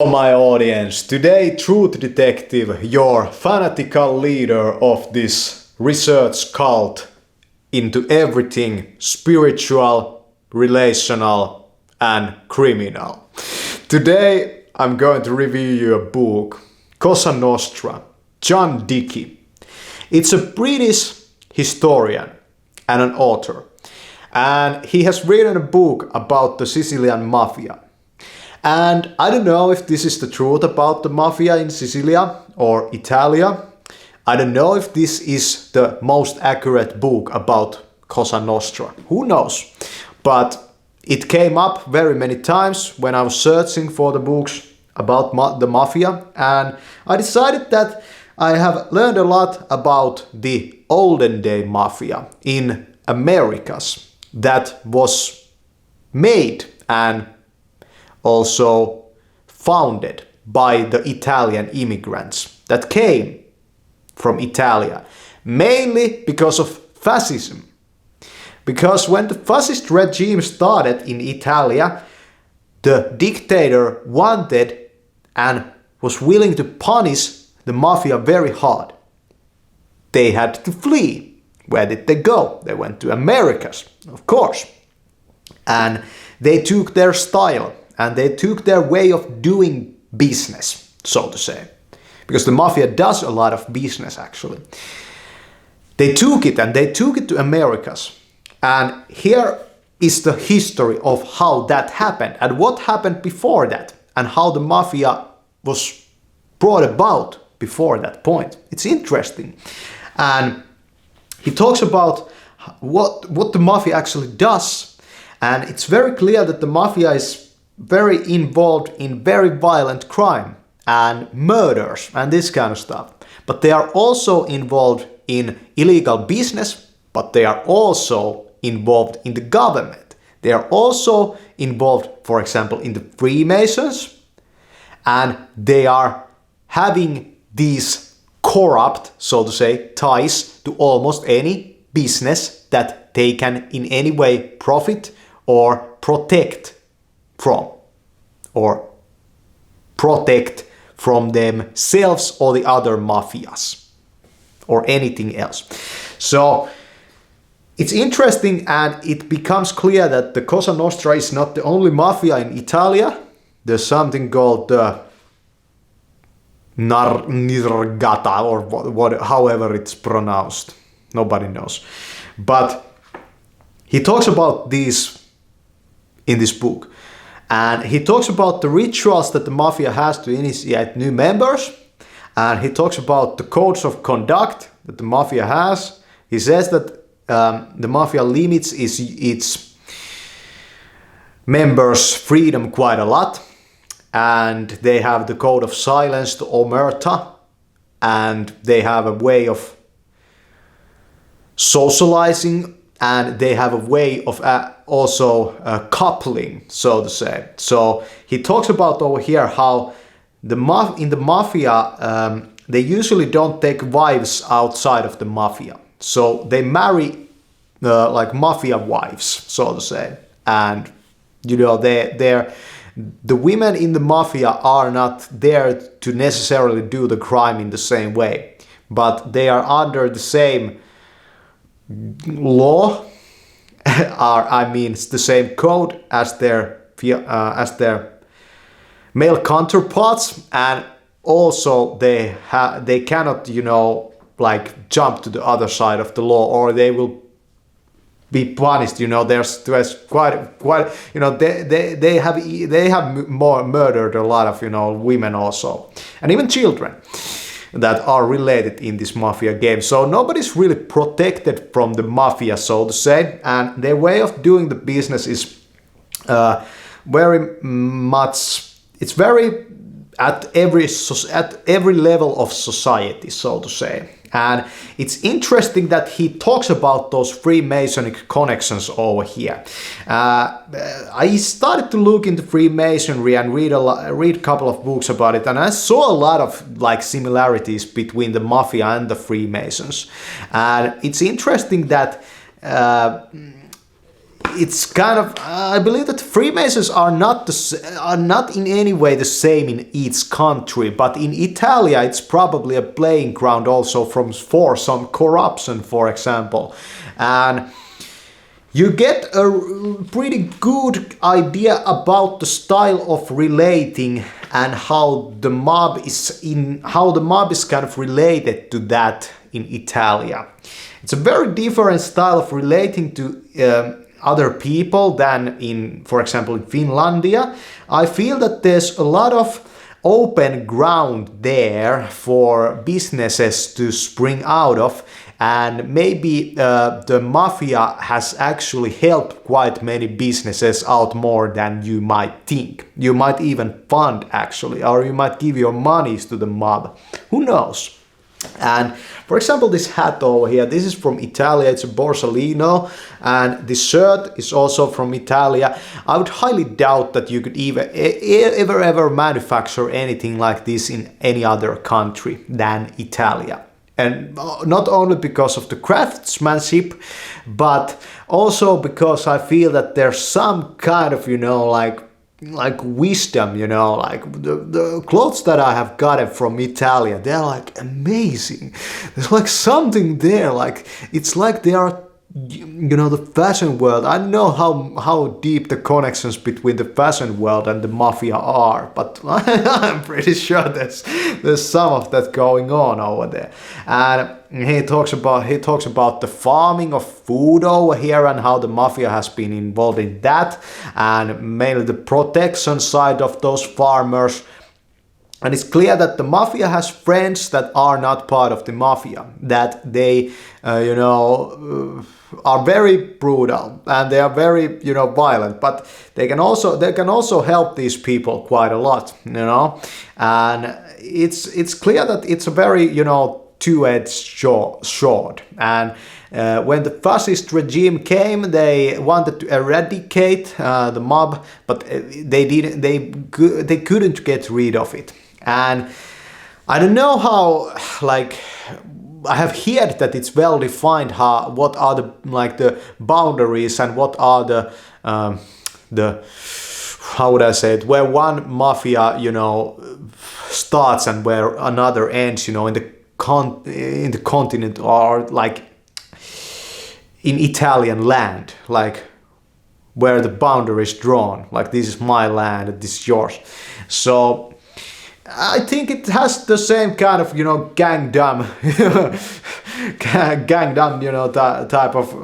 My audience, today Truth Detective, your fanatical leader of this research cult into everything spiritual, relational and criminal. Today I'm going to review you a book, COSA NOSTRA, John Dickie. It's a British historian and an author, and he has written a book about the Sicilian Mafia. And I don't know if this is the truth about the mafia in Sicilia or Italia. I don't know if this is the most accurate book about Cosa Nostra. Who knows? But it came up very many times when I was searching for the books about the mafia. And I decided that I have learned a lot about the olden day mafia in Americas that was made and also founded by the Italian immigrants that came from Italia, mainly because of fascism. Because when the fascist regime started in Italia, the dictator wanted and was willing to punish the mafia very hard. They had to flee. Where did they go? They went to Americas, of course. And they took their style. And they took their way of doing business, so to say. Because the mafia does a lot of business, actually. They took it and they took it to Americas. And here is the history of how that happened and what happened before that and how the mafia was brought about before that point. It's interesting. And he talks about what the mafia actually does. And it's very clear that the mafia is very involved in very violent crime and murders and this kind of stuff. But they are also involved in illegal business, but they are also involved in the government. They are also involved, for example, in the Freemasons, and they are having these corrupt, so to say, ties to almost any business that they can in any way profit or protect from, or protect from themselves or the other mafias or anything else. So it's interesting, and it becomes clear that the Cosa Nostra is not the only mafia in Italia. There's something called the Nirgata, or however it's pronounced. Nobody knows. But he talks about these in this book. And he talks about the rituals that the mafia has to initiate new members. And he talks about the codes of conduct that the mafia has. He says that the mafia limits its members' freedom quite a lot. And they have the code of silence, the omerta. And they have a way of socializing. And they have a way of also coupling, so to say. So he talks about over here how in the mafia, they usually don't take wives outside of the mafia. So they marry like mafia wives, so to say. And you know, the women in the mafia are not there to necessarily do the crime in the same way, but they are under the same law, it's the same code as their male counterparts, and also they cannot, you know, like jump to the other side of the law, or they will be punished. You know, there's quite you know, they have more murdered a lot of, you know, women also, and even children that are related in this mafia game. So nobody's really protected from the mafia, so to say, and their way of doing the business is very much, it's very at every level of society, so to say. And it's interesting that he talks about those Freemasonic connections over here. I started to look into Freemasonry and read a couple of books about it, and I saw a lot of like similarities between the mafia and the Freemasons. And it's interesting that it's kind of, I believe that Freemasons are not in any way the same in each country, but in Italia it's probably a playing ground also for some corruption, for example. And you get a pretty good idea about the style of relating and how the mob is kind of related to that in Italia. It's a very different style of relating to other people than in, for example, in Finlandia. I feel that there's a lot of open ground there for businesses to spring out of, and maybe the mafia has actually helped quite many businesses out more than you might think. You might even fund actually, or you might give your monies to the mob. Who knows? And for example, this hat over here, this is from Italia, it's a Borsalino, and this shirt is also from Italia. I would highly doubt that you could ever manufacture anything like this in any other country than Italia. And not only because of the craftsmanship, but also because I feel that there's some kind of, like wisdom, like the clothes that I have gotten from Italia, they're like amazing. There's like something there, like it's like they are, the fashion world. I don't know how deep the connections between the fashion world and the mafia are, but I'm pretty sure there's some of that going on over there. And he talks about the farming of food over here and how the mafia has been involved in that, and mainly the protection side of those farmers. And it's clear that the mafia has friends that are not part of the mafia, that they, are very brutal and they are very, violent, but they can also help these people quite a lot, And it's clear that it's a very, two-edged sword. And when the fascist regime came, they wanted to eradicate the mob, but they couldn't get rid of it. And I don't know how, I have heard that it's well defined what are the boundaries and what are the how would I say it, where one mafia, starts and where another ends, in the continent, or like in Italian land, like where the boundary is drawn, like this is my land, this is yours. So I think it has the same kind of, gangdom, type of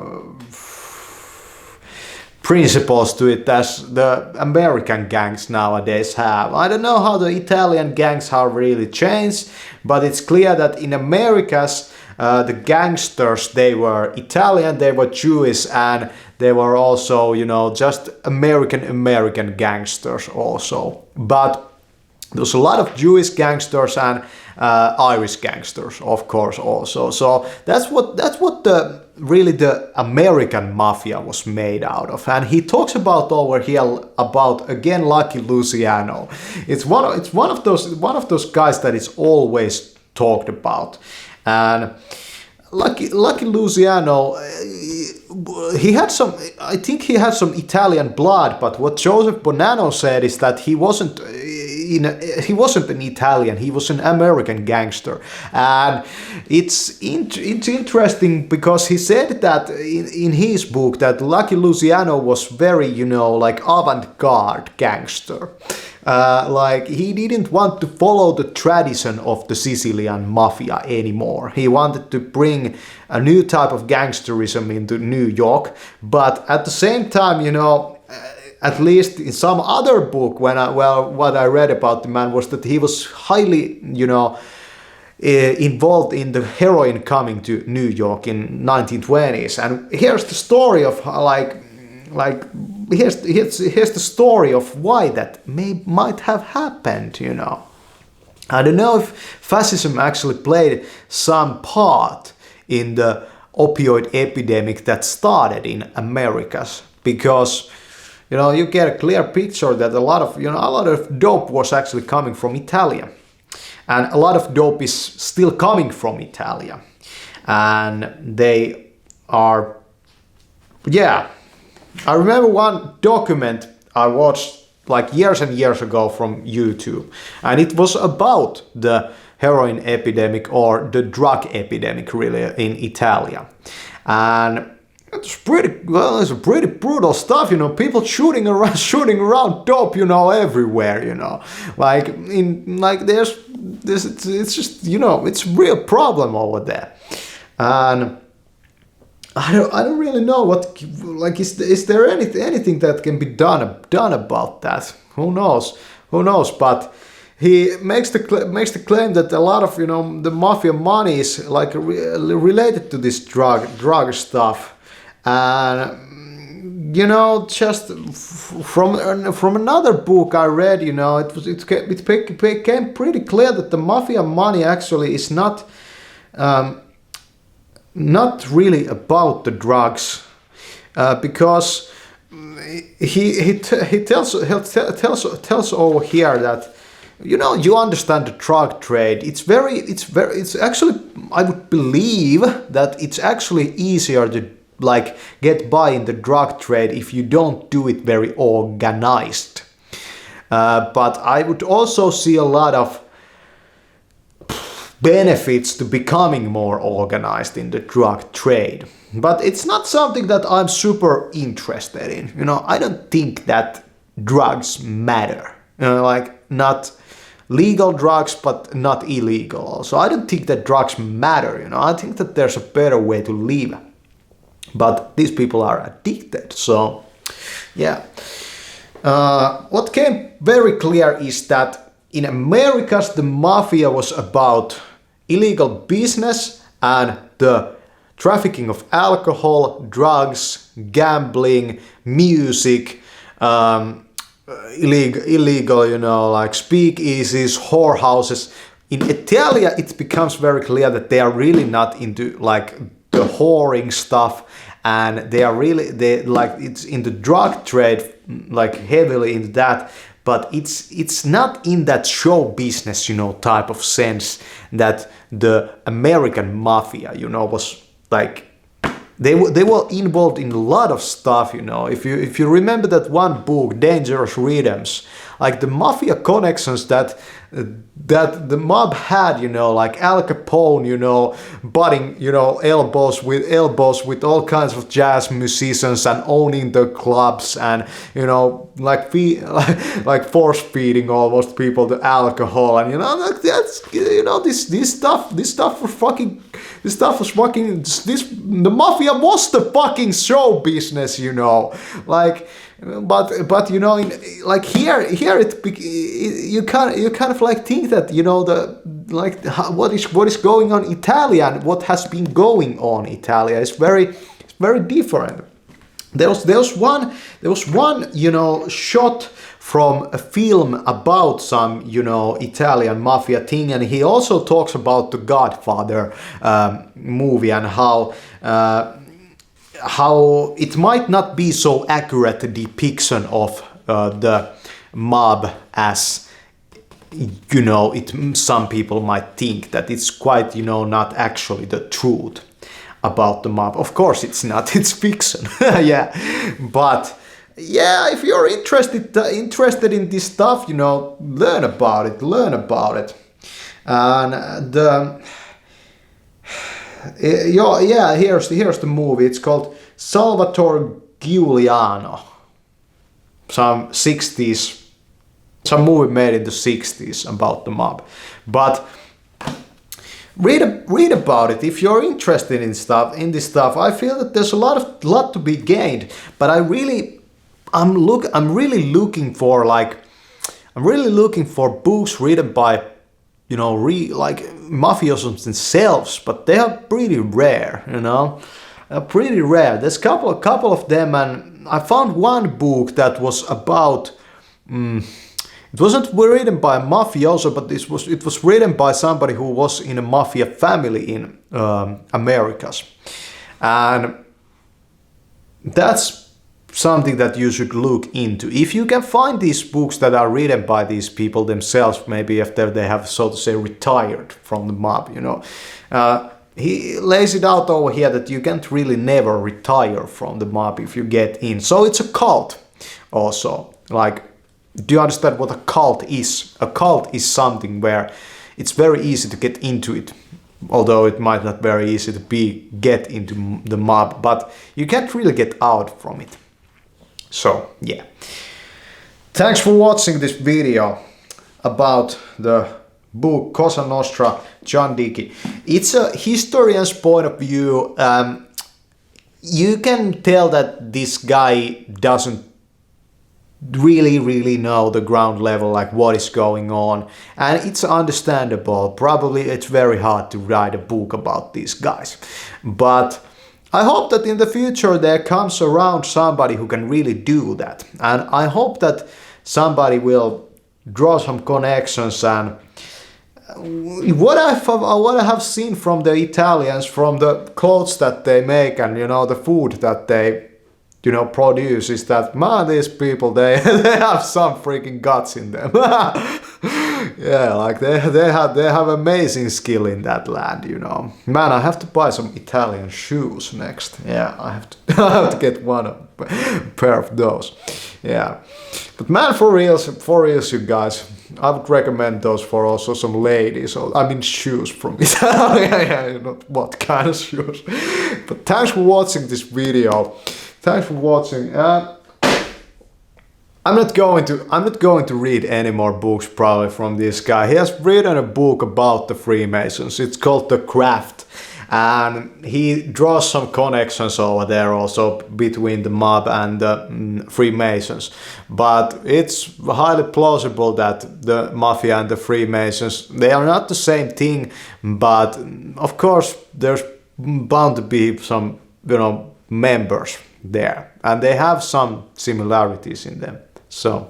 principles to it as the American gangs nowadays have. I don't know how the Italian gangs have really changed, but it's clear that in Americas, the gangsters, they were Italian, they were Jewish, and they were also, just American gangsters also. But there's a lot of Jewish gangsters and Irish gangsters, of course, also. So that's what the American mafia was made out of. And he talks about over here about, again, Lucky Luciano. It's one of those guys that is always talked about. And Lucky Luciano, I think he had some Italian blood, but what Joseph Bonanno said is that he wasn't an Italian, he was an American gangster. And it's interesting because he said that in his book that Lucky Luciano was very, avant-garde gangster. He didn't want to follow the tradition of the Sicilian mafia anymore. He wanted to bring a new type of gangsterism into New York, but at the same time, at least in some other book, what I read about the man was that he was highly, involved in the heroin coming to New York in 1920s. And here's the story of here's the story of why that might have happened, I don't know if fascism actually played some part in the opioid epidemic that started in Americas, because you get a clear picture that a lot of dope was actually coming from Italia, and a lot of dope is still coming from Italia, and they are, I remember one document I watched like years and years ago from YouTube, and it was about the heroin epidemic or the drug epidemic really in Italy. And it's pretty brutal stuff, you know, people shooting around dope, you know, everywhere, you know, like there's this, it's just, you know, it's a real problem over there. And I don't really know what, like, is there anything that can be done about that? Who knows? But he makes the claim that a lot of, you know, the mafia money is like related to this drug stuff. And you know, just from another book I read, you know, it became pretty clear that the mafia money actually is not really about the drugs, because he tells over here that, you know, you understand the drug trade. It's actually, I would believe that it's actually easier to like get by in the drug trade if you don't do it very organized. But I would also see a lot of benefits to becoming more organized in the drug trade. But it's not something that I'm super interested in. You know, I don't think that drugs matter. You know, like not legal drugs, but not illegal also. I don't think that drugs matter. You know, I think that there's a better way to live. But these people are addicted. So, yeah. What came very clear is that in Americas, the mafia was about illegal business and the trafficking of alcohol, drugs, gambling, music, illegal, you know, like speakeasies, whorehouses. In Italy, it becomes very clear that they are really not into like the whoring stuff, and they like it's in the drug trade, like heavily into that. But it's not in that show business, you know, type of sense that the American mafia, you know, was like they were involved in a lot of stuff, you know. If you remember that one book, Dangerous Rhythms, like the mafia connections that the mob had, you know, like Al Capone, you know, butting, you know, elbows with all kinds of jazz musicians and owning the clubs, and, you know, like force feeding almost people to alcohol, and, you know, like that's, you know, this stuff was fucking. The mafia was the fucking show business, you know, like, but you know, like here you kind of like think that, you know, what is going on Italian, what has been going on Italia is very different. There was one, you know, shot from a film about some, you know, Italian mafia thing, and he also talks about the Godfather movie and how it might not be so accurate a depiction of the mob as, you know, some people might think, that it's quite, you know, not actually the truth about the mob. Of course it's not, it's fiction. Yeah, but yeah, if you're interested in this stuff, you know, learn about it. And here's the movie. It's called Salvatore Giuliano. Some movie made in the 60s about the mob. But read about it if you're interested in this stuff. I feel that there's a lot to be gained, but I'm really looking for books written by, you know, like mafiosos themselves, but they are pretty rare, you know. Pretty rare. There's a couple of them, and I found one book that was about. It wasn't written by a mafioso, but it was written by somebody who was in a mafia family in Americas, and that's something that you should look into. If you can find these books that are written by these people themselves, maybe after they have, so to say, retired from the mob, you know, he lays it out over here that you can't really never retire from the mob if you get in. So it's a cult also. Like, do you understand what a cult is? A cult is something where it's very easy to get into it, although it might not be very easy to get into the mob, but you can't really get out from it. So yeah, thanks for watching this video about the book Cosa Nostra, John Dickie. It's a historian's point of view. You can tell that this guy doesn't really know the ground level, like what is going on, and it's understandable. Probably it's very hard to write a book about these guys, but I hope that in the future there comes around somebody who can really do that, and I hope that somebody will draw some connections. And what I have seen from the Italians, from the clothes that they make, and you know, the food that they produce, is that, man, these people, they have some freaking guts in them. Yeah, like they have amazing skill in that land, you know. Man, I have to buy some Italian shoes next. Yeah, I have to get a pair of those. Yeah, but man, for reals, you guys, I would recommend those for also some ladies. I mean, shoes from Italy. Yeah, not what kind of shoes. But thanks for watching this video. Thanks for watching. I'm not going to read any more books probably from this guy. He has written a book about the Freemasons. It's called The Craft, and he draws some connections over there also between the mob and the Freemasons. But it's highly plausible that the mafia and the Freemasons, they are not the same thing, but of course there's bound to be some, members there, and they have some similarities in them. So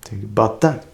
think about that.